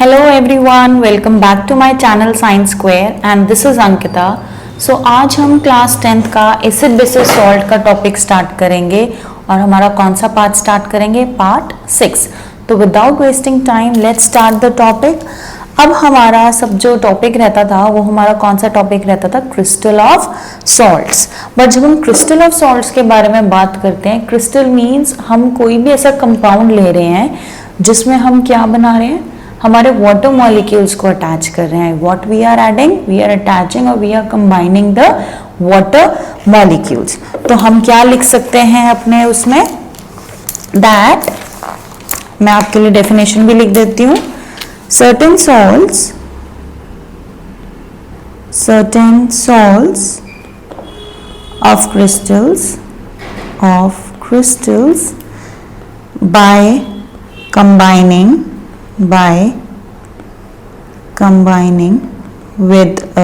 Hello everyone, welcome back to my channel Science Square and this is Ankita. So आज हम class 10th का acid basis salt का topic start करेंगे और हमारा कौन सा पार्ट स्टार्ट करेंगे, पार्ट 6। तो without wasting time let's start the topic. अब हमारा सब जो टॉपिक रहता था वो हमारा कौन सा टॉपिक रहता था, क्रिस्टल ऑफ सॉल्ट्स। बट जब हम क्रिस्टल ऑफ सॉल्ट्स के बारे में बात करते हैं, क्रिस्टल मीन्स हम कोई भी ऐसा कंपाउंड ले रहे हैं जिसमें हम क्या बना रहे हैं, हमारे वाटर मॉलिक्यूल्स को अटैच कर रहे हैं। What we are adding, we are attaching और we are combining the water molecules. तो हम क्या लिख सकते हैं अपने उसमें, दैट मैं आपके लिए डेफिनेशन भी लिख देती हूँ। certain salts of crystals by combining with a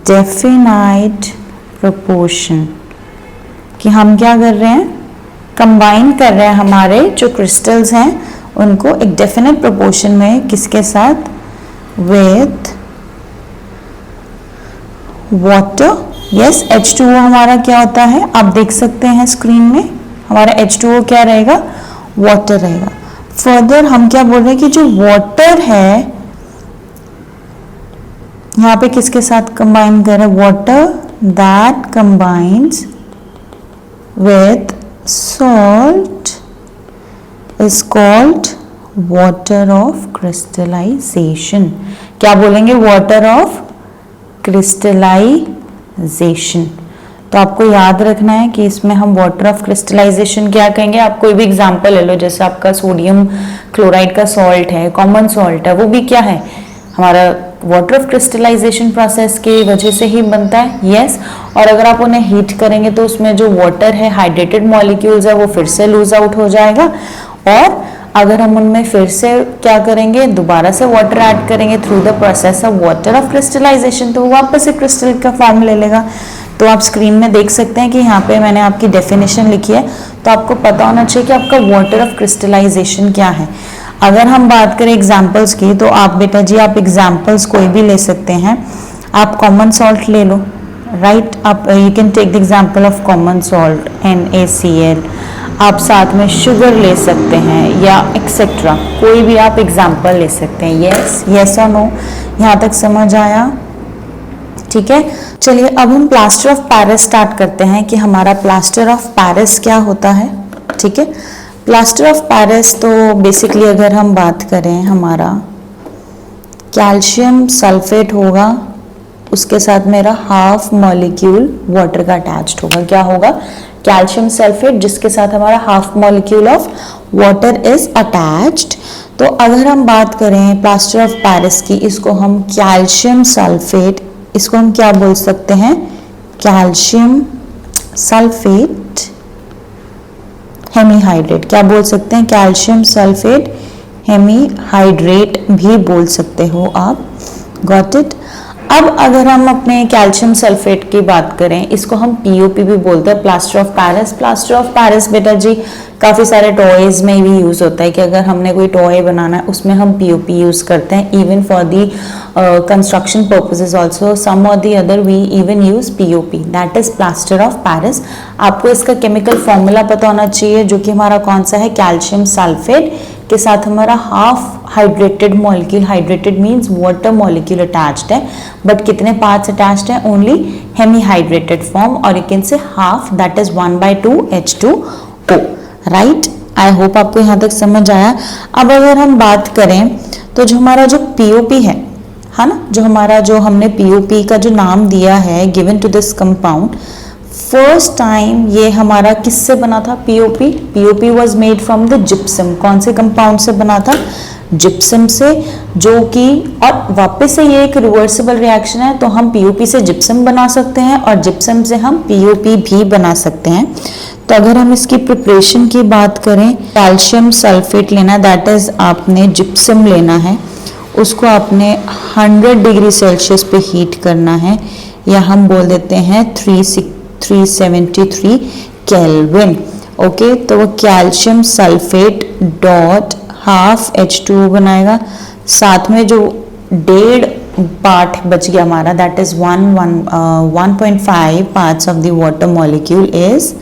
definite proportion, कि हम क्या कर रहे हैं, कंबाइन कर रहे हैं हमारे जो क्रिस्टल्स हैं उनको एक डेफिनेट प्रोपोर्शन में, किसके साथ, विथ वाटर। यस, H2O हमारा क्या होता है, आप देख सकते हैं स्क्रीन में, हमारा H2O क्या रहेगा, वाटर रहेगा। फर्दर हम क्या बोल रहे हैं कि जो वाटर है यहाँ पे किसके साथ कंबाइन कर रहे हैं, water that combines with salt is called water of crystallization. क्या बोलेंगे, वाटर ऑफ क्रिस्टलाइजेशन। तो आपको याद रखना है कि इसमें हम वाटर ऑफ क्रिस्टलाइजेशन क्या कहेंगे। आप कोई भी एग्जांपल ले लो, जैसे आपका सोडियम क्लोराइड का सॉल्ट है, कॉमन सॉल्ट है, वो भी क्या है, हमारा वाटर ऑफ क्रिस्टलाइजेशन प्रोसेस की वजह से ही बनता है। यस, और अगर आप उन्हें हीट करेंगे तो उसमें जो वाटर है, हाइड्रेटेड मॉलिक्यूल्स है, वो फिर से लूज आउट हो जाएगा। और अगर हम उनमें फिर से क्या करेंगे, दोबारा से वाटर ऐड करेंगे through the process of water of crystallization, तो वो वापस से क्रिस्टल का फॉर्म ले लेगा। तो आप स्क्रीन में देख सकते हैं कि यहाँ पे मैंने आपकी डेफिनेशन लिखी है, तो आपको पता होना चाहिए कि आपका वाटर ऑफ क्रिस्टलाइजेशन क्या है। अगर हम बात करें एग्जाम्पल्स की, तो आप बेटा जी आप एग्जाम्पल्स कोई भी ले सकते हैं। आप कॉमन सॉल्ट ले लो, राइट, आप you can take the example of common salt NaCl। आप साथ में शुगर ले सकते हैं या एक्सेट्रा, कोई भी आप एग्जाम्पल ले सकते हैं। यस और नो, यहाँ तक समझ आया, ठीक है। चलिए अब हम प्लास्टर ऑफ पेरिस स्टार्ट करते हैं कि हमारा प्लास्टर ऑफ पेरिस क्या होता है, ठीक है। प्लास्टर ऑफ पेरिस तो बेसिकली अगर हम बात करें, हमारा कैल्शियम सल्फेट होगा, उसके साथ मेरा हाफ मॉलिक्यूल वाटर का अटैच्ड होगा। क्या होगा, कैल्शियम सल्फेट जिसके साथ हमारा half molecule of water is attached. तो अगर हम बात करें प्लास्टर ऑफ पेरिस की, इसको हम कैल्शियम सल्फेट, इसको हम क्या बोल सकते हैं, कैल्शियम सल्फेट हेमीहाइड्रेट, क्या बोल सकते हैं, कैल्शियम सल्फेट हेमीहाइड्रेट भी बोल सकते हो आप। Got it. अब अगर हम अपने कैल्शियम सल्फेट की बात करें, इसको हम POP भी बोलते हैं, plaster of Paris. Plaster of Paris बेटा जी काफ़ी सारे टॉयज में भी यूज़ होता है कि अगर हमने कोई टॉय बनाना है उसमें हम POP यूज़ करते हैं। Even for the construction purposes also some और the other we even use POP, that is plaster of Paris. आपको इसका केमिकल फॉर्मूला पता होना चाहिए, जो कि हमारा कौन सा है, कैल्शियम सल्फेट के साथ हमारा half hydrated molecule, hydrated means water molecule attached है, बट कितने पार्ट्स अटैच्ड हैं, ओनली हेमी हाइड्रेटेड फॉर्म, और you can say half, that is 1/2 H2O, right. I hope आपको यहाँ तक समझ आया। अब अगर हम बात करें तो जो हमारा जो POP है ना, जो हमारा जो हमने POP का जो नाम दिया है given to this compound, first time ये हमारा किससे बना था, POP was made from the gypsum. कौन से कंपाउंड से बना था, जिप्सम से, जो कि, और वापस से ये एक रिवर्सिबल रिएक्शन है, तो हम POP से जिप्सम बना सकते हैं और जिप्सम से हम POP भी बना सकते हैं। तो अगर हम इसकी प्रिपरेशन की बात करें, कैल्शियम सल्फेट लेना, दैट इज आपने जिप्सम लेना है, उसको आपने 100 डिग्री सेल्सियस पे हीट करना है, या हम बोल देते हैं 373 केल्विन। ओके, तो वो calcium sulphate dot half H2O बनाएगा, साथ में जो 1.5 पार्ट बच गया हमारा, that is 1.5 parts of the water molecule is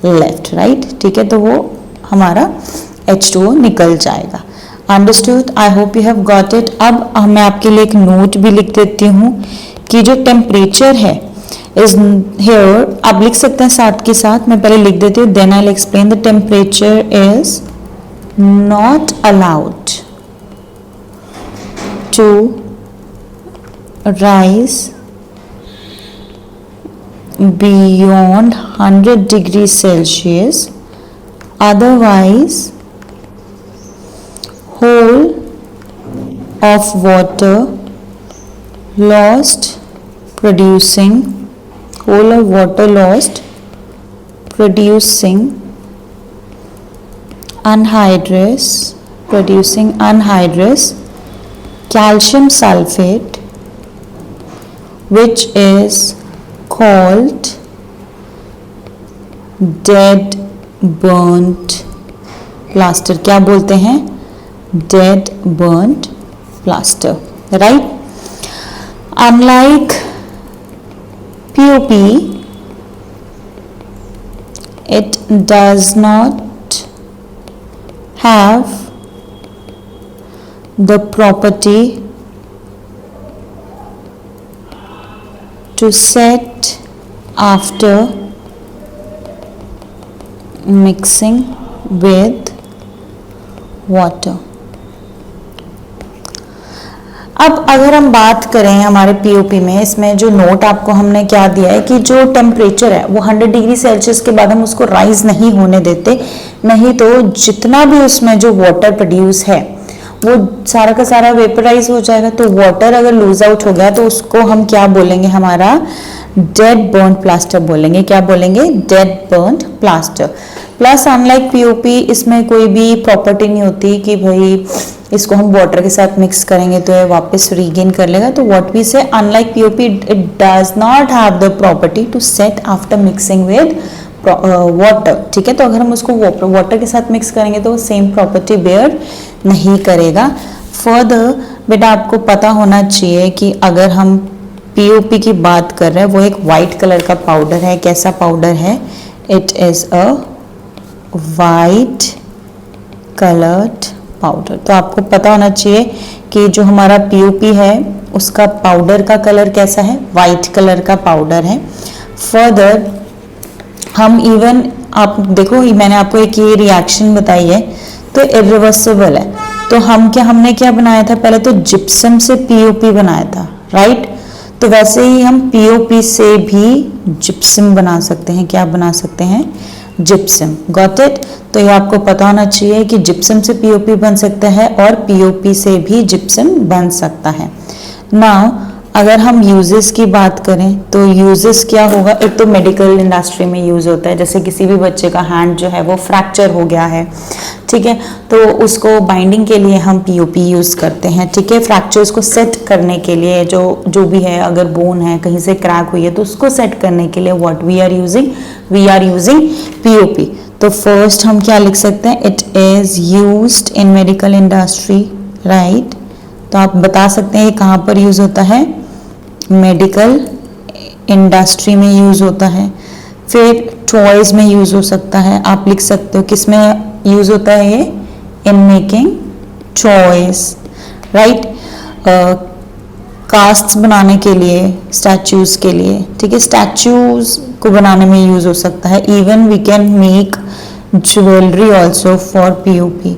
left, right. ठीक है, तो वो हमारा H2O निकल जाएगा। Understood, I hope you have got it. अब मैं आपके लिए एक नोट भी लिख देती हूँ कि जो टेम्परेचर है इज हियर, आप लिख सकते हैं साथ के साथ, मैं पहले लिख देती हूँ, then I will explain. The temperature is not allowed to rise beyond 100 degrees Celsius, otherwise whole of water lost producing anhydrous calcium sulfate, which is called dead burnt plaster। क्या बोलते हैं? dead burnt plaster, right? Unlike POP, it does not have the property to set after mixing with water। अब अगर हम बात करें हमारे POP में, इसमें जो नोट आपको हमने क्या दिया है कि जो टेम्परेचर है वो 100 डिग्री सेल्सियस के बाद हम उसको राइज नहीं होने देते, नहीं तो जितना भी उसमें जो वाटर प्रोड्यूस है वो सारा का सारा वेपराइज हो जाएगा। तो वाटर अगर लूज आउट हो गया तो उसको हम क्या बोलेंगे, हमारा डेड बर्न्ड प्लास्टर बोलेंगे। क्या बोलेंगे? Dead burned plaster. Plus unlike POP, इसमें कोई भी प्रॉपर्टी नहीं होती कि भाई इसको हम वाटर के साथ मिक्स करेंगे तो ये वापस रीगेन कर लेगा। तो what we say, unlike POP it does not have the property to set after mixing with water. ठीक है, तो अगर हम उसको वाटर के साथ मिक्स करेंगे तो सेम प्रॉपर्टी बेयर नहीं करेगा। फर्दर बेटा आपको पता होना चाहिए कि अगर हम पीओपी की बात कर रहे हैं, वो एक वाइट कलर का पाउडर है। कैसा पाउडर है? It is a white coloured powder. तो आपको पता होना चाहिए कि जो हमारा पीओपी है उसका पाउडर का कलर कैसा है? वाइट कलर का पाउडर है। फर्दर हम इवन, आप देखो मैंने आपको एक ये रिएक्शन बताई है तो इरिवर्सिबल है। तो हमने क्या बनाया था? पहले तो जिप्सम से पीओपी बनाया था, राइट? तो वैसे ही हम पीओपी से भी जिप्सम बना सकते हैं। क्या बना सकते हैं? जिप्सम। Got it? तो ये आपको पता होना चाहिए कि जिप्सम से पीओपी बन सकता है और पीओपी से भी जिप्सम बन सकता है। नाउ अगर हम यूजेस की बात करें तो यूजेस क्या होगा? एक तो मेडिकल इंडस्ट्री में यूज होता है, जैसे किसी भी बच्चे का हैंड जो है वो फ्रैक्चर हो गया है, ठीक है, तो उसको बाइंडिंग के लिए हम पीओपी यूज करते हैं। ठीक है, फ्रैक्चर्स को सेट करने के लिए जो भी है, अगर बोन है कहीं से क्रैक हुई है तो उसको सेट करने के लिए what we are using POP. तो फर्स्ट हम क्या लिख सकते हैं? It is used in medical industry, right? तो आप बता सकते हैं ये कहाँ पर यूज होता है? मेडिकल इंडस्ट्री में यूज होता है। फिर टॉयज में यूज हो सकता है। आप लिख सकते हो किस में यूज होता है ये? In making toys, right? Castes बनाने के लिए, स्टैचूज के लिए, ठीक है, स्टैचूज को बनाने में यूज हो सकता है। Even we can make jewellery also for POP.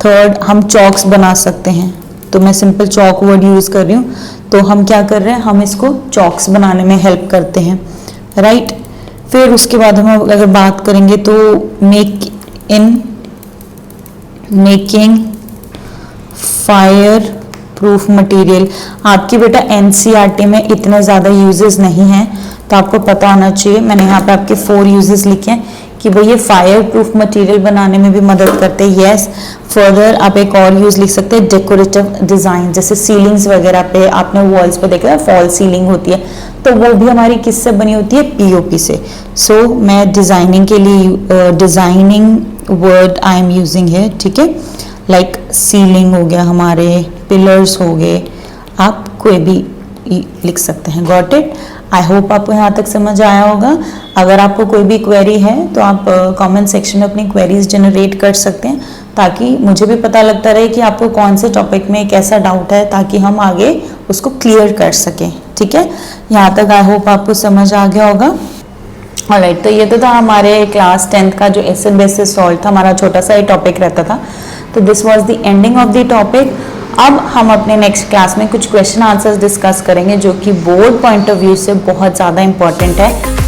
Third, हम चॉक्स बना सकते हैं। तो मैं सिंपल चॉक वर्ड यूज कर रही हूँ, तो हम क्या कर रहे हैं? हम इसको चॉक्स बनाने में हेल्प करते हैं, राइट? फिर उसके बाद हम अगर बात करेंगे तो मेकिंग फायर प्रूफ मटेरियल। आपकी बेटा एनसीईआरटी में इतने ज़्यादा यूजेस नहीं हैं, तो आपको पता होना चाहिए। मैंने यहाँ पे आपके 4 यूजेस लिखे हैं कि भाई ये फायर प्रूफ मटेरियल बनाने में भी मदद करते हैं। यस, फर्दर आप एक और यूज लिख सकते हैं, डेकोरेटिव डिजाइन। जैसे सीलिंग्स वगैरह पे आपने वॉल्स पे देखा है फॉल सीलिंग होती है, तो वो भी हमारी किससे बनी होती है? पीओपी से। सो मैं डिजाइनिंग के लिए designing word I am using है, ठीक है। लाइक सीलिंग हो गया, हमारे पिलर्स हो गए, आप कोई भी लिख सकते हैं। Got it? आई होप आपको यहाँ तक समझ आया होगा। अगर आपको कोई भी क्वेरी है तो आप कमेंट सेक्शन में अपनी क्वेरीज जनरेट कर सकते हैं, ताकि मुझे भी पता लगता रहे कि आपको कौन से टॉपिक में कैसा डाउट है, ताकि हम आगे उसको क्लियर कर सकें। ठीक है, यहाँ तक आई होप आपको समझ आ गया होगा। ऑलराइट, तो ये तो था हमारे क्लास 10th का जो एसिड बेसिस सॉल्ट था, हमारा छोटा सा ही टॉपिक रहता था। तो this was the ending of the topic. अब हम अपने नेक्स्ट क्लास में कुछ क्वेश्चन आंसर्स डिस्कस करेंगे जो कि बोर्ड पॉइंट ऑफ व्यू से बहुत ज़्यादा इंपॉर्टेंट है।